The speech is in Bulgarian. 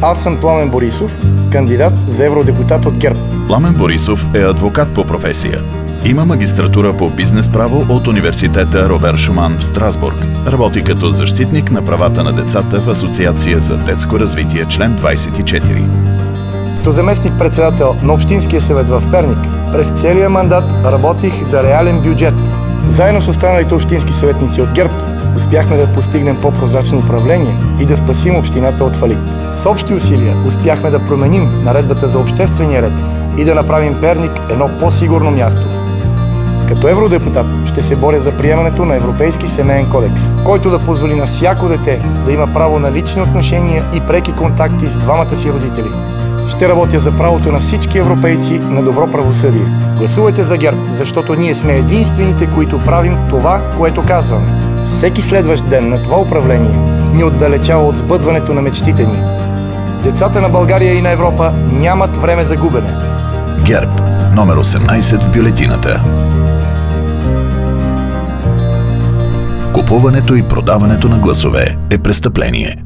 Аз съм Пламен Борисов, кандидат за евродепутат от ГЕРБ. Пламен Борисов е адвокат по професия. Има магистратура по бизнес право от университета Робер Шуман в Страсбург. Работи като защитник на правата на децата в Асоциация за детско развитие, член 24. Като заместник-председател на Общинския съвет в Перник, през целия мандат работих за реален бюджет. Заедно с останалите общински съветници от ГЕРБ успяхме да постигнем по-прозрачно управление и да спасим общината от фалит. С общи усилия успяхме да променим наредбата за обществения ред и да направим Перник едно по-сигурно място. Като евродепутат ще се боря за приемането на Европейски семейен кодекс, който да позволи на всяко дете да има право на лични отношения и преки контакти с двамата си родители. Ще работя за правото на всички европейци на добро правосъдие. Гласувайте за ГЕРБ, защото ние сме единствените, които правим това, което казваме. Всеки следващ ден на това управление ни отдалечава от сбъдването на мечтите ни. Децата на България и на Европа нямат време за губене. ГЕРБ, номер 18 в бюлетината. Купуването и продаването на гласове е престъпление.